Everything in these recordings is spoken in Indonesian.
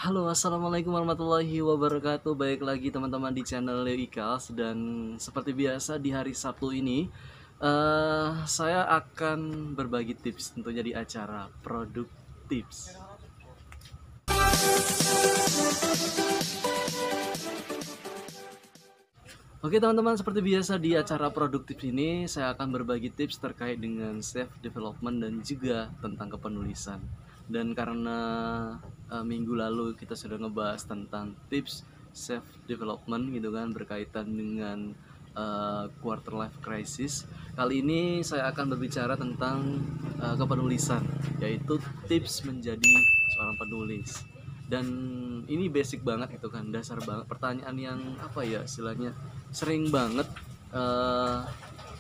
Halo, assalamualaikum warahmatullahi wabarakatuh. Baik lagi teman-teman di channel Leo Ikals, dan seperti biasa di hari Sabtu ini saya akan berbagi tips tentunya di acara Produk Tips. Oke teman-teman, seperti biasa di acara produktif ini saya akan berbagi tips terkait dengan self development dan juga tentang kepenulisan. Dan karena minggu lalu kita sudah ngebahas tentang tips self development gitu kan, berkaitan dengan quarter life crisis. Kali ini saya akan berbicara tentang kepenulisan, yaitu tips menjadi seorang penulis. Dan ini basic banget itu kan, dasar banget, pertanyaan yang apa ya istilahnya, sering banget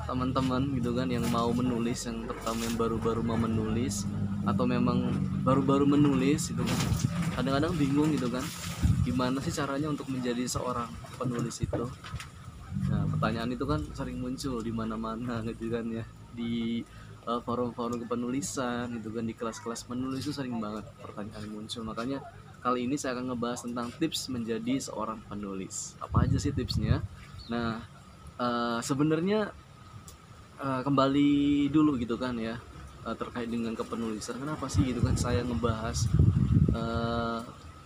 teman-teman gitu kan yang mau menulis, yang terutama yang baru-baru mau menulis atau memang baru-baru menulis gitu kan, kadang-kadang bingung gitu kan, gimana sih caranya untuk menjadi seorang penulis itu. Nah, pertanyaan itu kan sering muncul di mana-mana gitu kan ya, di forum-forum kepenulisan gitu kan, di kelas-kelas menulis itu sering banget pertanyaan muncul. Makanya kali ini saya akan ngebahas tentang tips menjadi seorang penulis. Apa aja sih tipsnya? Nah, sebenarnya kembali dulu gitu kan ya, terkait dengan kepenulisan. Kenapa sih gitu kan saya ngebahas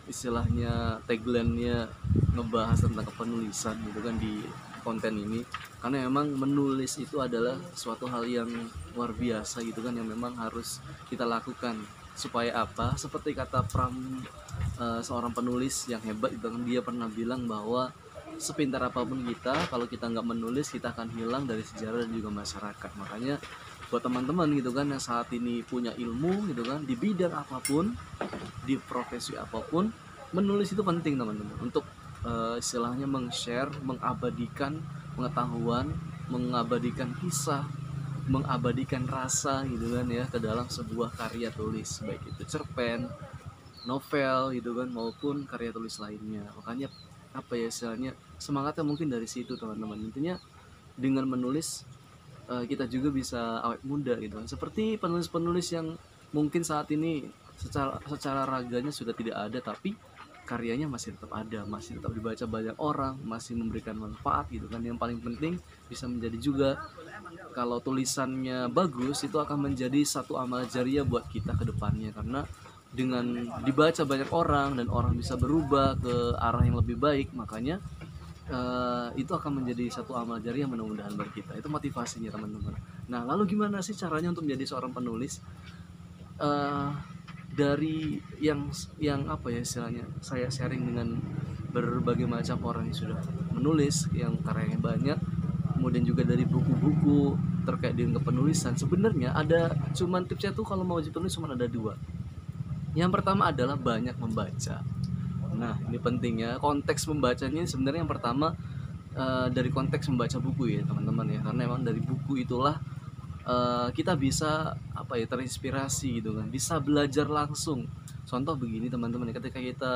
istilahnya tagline-nya ngebahas tentang kepenulisan gitu kan di konten ini, karena memang menulis itu adalah suatu hal yang luar biasa gitu kan, yang memang harus kita lakukan. Supaya apa? Seperti kata seorang penulis yang hebat itu kan, dia pernah bilang bahwa sepintar apapun kita, kalau kita nggak menulis, kita akan hilang dari sejarah dan juga masyarakat. Makanya buat teman-teman gitu kan yang saat ini punya ilmu gitu kan, di bidang apapun, di profesi apapun, menulis itu penting teman-teman, untuk istilahnya meng-share, mengabadikan pengetahuan, mengabadikan kisah, mengabadikan rasa gitu kan ya, ke dalam sebuah karya tulis, baik itu cerpen, novel gitu kan, maupun karya tulis lainnya. Makanya apa ya istilahnya, semangatnya mungkin dari situ teman-teman. Intinya dengan menulis kita juga bisa awet muda gitu kan, seperti penulis-penulis yang mungkin saat ini secara raganya sudah tidak ada, tapi karyanya masih tetap ada, masih tetap dibaca banyak orang, masih memberikan manfaat gitu kan. Yang paling penting bisa menjadi juga, kalau tulisannya bagus itu akan menjadi satu amal jariah buat kita ke depannya, karena dengan dibaca banyak orang dan orang bisa berubah ke arah yang lebih baik, makanya itu akan menjadi satu amal jariah mudah-mudahan buat kita. Itu motivasinya teman-teman. Nah, lalu gimana sih caranya untuk menjadi seorang penulis? uh, dari yang apa ya istilahnya, saya sharing dengan berbagai macam orang yang sudah menulis, yang karyanya banyak, kemudian juga dari buku-buku terkait dengan kepenulisan. Sebenarnya ada, cuman tipsnya tuh kalau mau jadi penulis cuma ada dua. Yang pertama adalah banyak membaca. Nah, ini pentingnya konteks membacanya. Sebenarnya yang pertama dari konteks membaca buku ya teman-teman ya, karena memang dari buku itulah kita bisa apa ya, terinspirasi gitu kan, bisa belajar langsung. Contoh begini teman-teman, ketika kita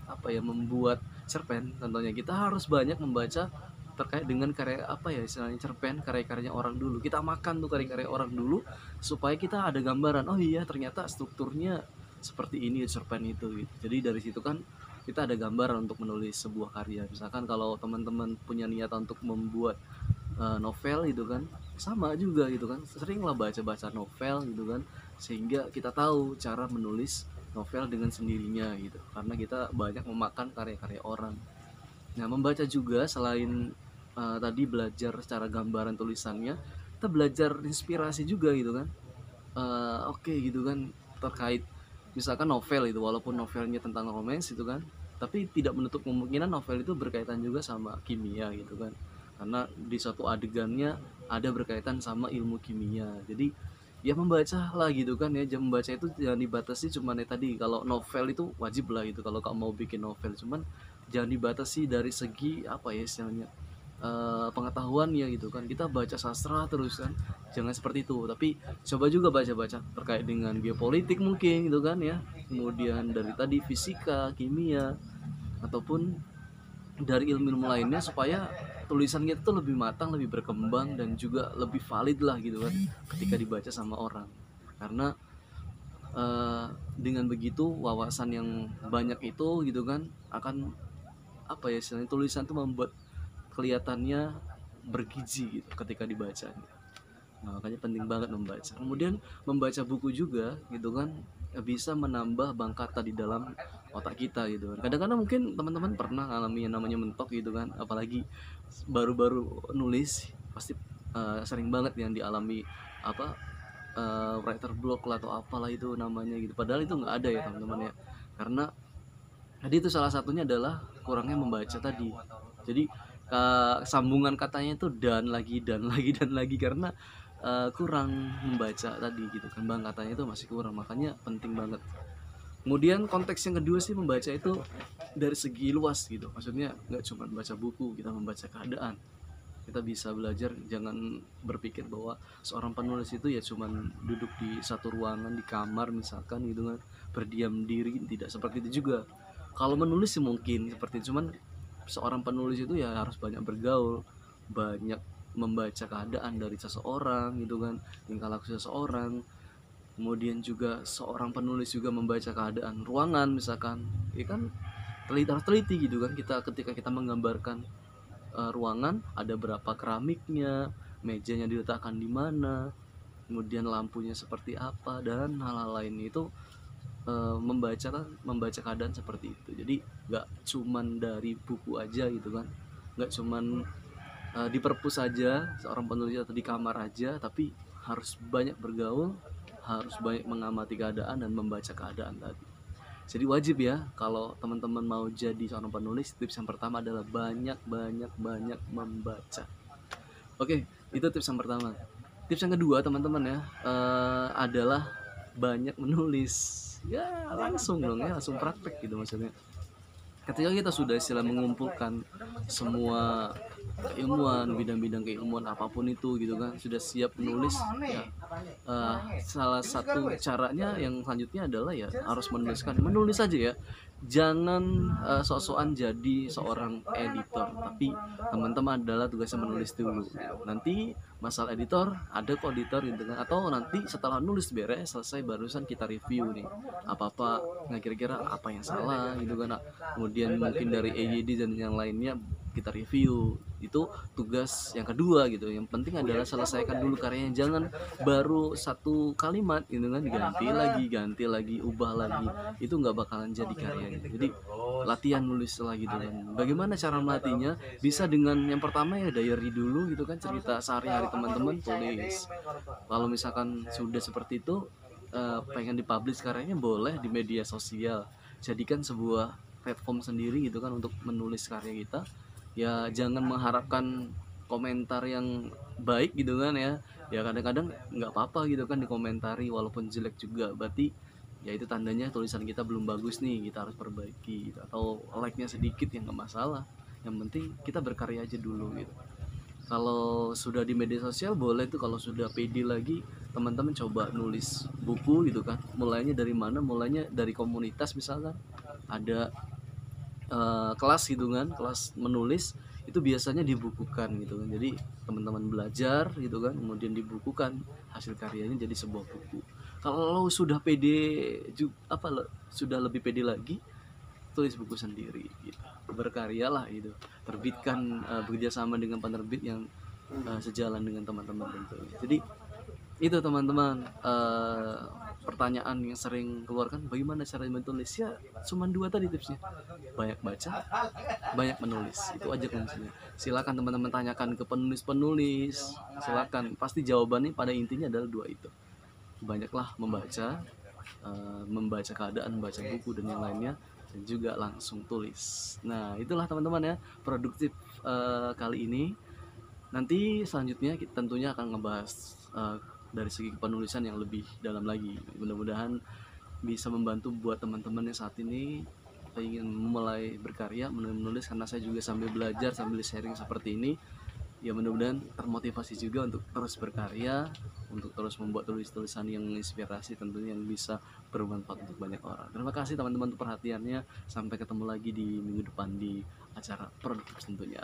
apa ya membuat cerpen, contohnya kita harus banyak membaca terkait dengan karya apa ya istilahnya, cerpen, karya-karyanya orang dulu. Kita makan tuh karya-karya orang dulu supaya kita ada gambaran, oh iya ternyata strukturnya seperti ini cerpen itu gitu. Jadi dari situ kan kita ada gambaran untuk menulis sebuah karya. Misalkan kalau teman-teman punya niatan untuk membuat novel gitu kan, sama juga gitu kan, seringlah baca-baca novel gitu kan, sehingga kita tahu cara menulis novel dengan sendirinya gitu, karena kita banyak memakan karya-karya orang. Nah, membaca juga selain tadi belajar secara gambaran tulisannya, kita belajar inspirasi juga gitu kan. Oke gitu kan, terkait misalkan novel itu, walaupun novelnya tentang romance itu kan, tapi tidak menutup kemungkinan novel itu berkaitan juga sama kimia gitu kan, karena di suatu adegannya ada berkaitan sama ilmu kimia. Jadi ya membaca lah gitu kan ya, jam membaca itu jangan dibatasi cuman ya tadi, kalau novel itu wajib lah gitu kalau kamu mau bikin novel, cuman jangan dibatasi dari segi apa ya istilahnya, pengetahuan ya gitu kan, kita baca sastra terus kan, jangan seperti itu. Tapi coba juga baca-baca terkait dengan geopolitik mungkin gitu kan ya, kemudian dari tadi fisika, kimia, ataupun dari ilmu-ilmu lainnya, supaya tulisan kita tuh lebih matang, lebih berkembang, dan juga lebih valid lah gitu kan ketika dibaca sama orang. Karena dengan begitu wawasan yang banyak itu gitu kan akan apa ya istilahnya, tulisan itu membuat kelihatannya bergizi gitu ketika dibaca. Nah, makanya penting banget membaca. Kemudian membaca buku juga gitu kan bisa menambah bank kata di dalam otak kita gitu kan. Kadang-kadang mungkin teman-teman pernah ngalami yang namanya mentok gitu kan, apalagi baru-baru nulis pasti sering banget yang dialami apa writer block lah atau apalah itu namanya gitu. Padahal itu nggak ada ya teman-teman ya. Karena tadi itu salah satunya adalah kurangnya membaca tadi. Jadi sambungan katanya itu dan lagi dan lagi dan lagi karena kurang membaca tadi gitu kan, bang katanya itu masih kurang, makanya penting banget. Kemudian konteks yang kedua sih membaca itu dari segi luas gitu, maksudnya nggak cuma baca buku, kita membaca keadaan. Kita bisa belajar, jangan berpikir bahwa seorang penulis itu ya cuman duduk di satu ruangan di kamar misalkan gitu kan, berdiam diri, tidak seperti itu juga. Kalau menulis sih mungkin seperti itu, cuman seorang penulis itu ya harus banyak bergaul, banyak membaca keadaan dari seseorang gitu kan, tingkah laku seseorang. Kemudian juga seorang penulis juga membaca keadaan ruangan misalkan, ya kan teliti gitu kan, kita ketika kita menggambarkan ruangan ada berapa keramiknya, mejanya diletakkan di mana, kemudian lampunya seperti apa dan hal-hal lain itu membaca keadaan seperti itu. Jadi nggak cuman dari buku aja gitu kan, nggak cuman di perpus saja seorang penulis atau di kamar aja, tapi harus banyak bergaul, harus banyak mengamati keadaan dan membaca keadaan tadi. Jadi wajib ya kalau teman-teman mau jadi seorang penulis, tips yang pertama adalah banyak membaca. Oke, itu tips yang pertama. Tips yang kedua teman-teman ya adalah banyak menulis. Ya langsung dong ya, langsung praktek gitu maksudnya. Ketika kita sudah istilah mengumpulkan semua keilmuan, bidang-bidang keilmuan apapun itu gitu kan, sudah siap menulis ya, salah satu caranya yang selanjutnya adalah ya harus menulis aja ya, jangan sok-sokan jadi seorang editor, tapi teman-teman adalah tugasnya menulis dulu. Nanti masalah editor ada kok editor gitu kan, atau nanti setelah nulis beres selesai barusan kita review nih apa-apa, nah kira-kira apa yang salah gitu kan. Nah, kemudian mungkin dari EYD dan yang lainnya kita review. Itu tugas yang kedua gitu. Yang penting adalah selesaikan dulu karyanya, jangan baru satu kalimat gitu kan ganti lagi ubah lagi, itu nggak bakalan jadi karyanya. Jadi latihan nulis lagi gitu kan. Bagaimana cara melatihnya? Bisa dengan yang pertama ya diary dulu gitu kan, cerita sehari-hari teman-teman tulis. Kalau misalkan sudah seperti itu pengen dipublish karyanya, boleh di media sosial, jadikan sebuah platform sendiri gitu kan untuk menulis karya kita. Ya jangan mengharapkan komentar yang baik gitu kan ya. Ya kadang-kadang nggak apa-apa gitu kan dikomentari walaupun jelek juga, berarti ya itu tandanya tulisan kita belum bagus nih, kita harus perbaiki gitu. Atau like-nya sedikit ya nggak masalah, yang penting kita berkarya aja dulu gitu. Kalau sudah di media sosial boleh tuh, kalau sudah pede lagi teman-teman coba nulis buku gitu kan. Mulainya dari mana? Mulainya dari komunitas misalkan ada kelas gitu kan, kelas menulis itu biasanya dibukukan gitu kan. Jadi teman-teman belajar gitu kan, kemudian dibukukan hasil karyanya jadi sebuah buku. Kalau sudah pede sudah lebih pede lagi, tulis buku sendiri gitu, berkaryalah gitu, terbitkan bekerja sama dengan penerbit yang sejalan dengan teman-teman tentunya. Jadi itu teman-teman pertanyaan yang sering keluarkan, bagaimana cara menulis, ya cuma dua tadi tipsnya, banyak baca, banyak menulis, itu aja kuncinya. Silakan teman-teman tanyakan ke penulis-penulis, silakan, pasti jawabannya pada intinya adalah dua itu. Banyaklah membaca, membaca keadaan, membaca buku dan yang lainnya, dan juga langsung tulis. Nah itulah teman-teman ya produktif kali ini. Nanti selanjutnya kita tentunya akan ngebahas dari segi penulisan yang lebih dalam lagi. Mudah-mudahan bisa membantu buat teman-teman yang saat ini ingin mulai berkarya menulis, karena saya juga sambil belajar sambil sharing seperti ini ya, mudah-mudahan termotivasi juga untuk terus berkarya, untuk terus membuat tulisan yang menginspirasi tentunya, yang bisa bermanfaat untuk banyak orang. Terima kasih teman-teman untuk perhatiannya, sampai ketemu lagi di minggu depan di acara produktif tentunya.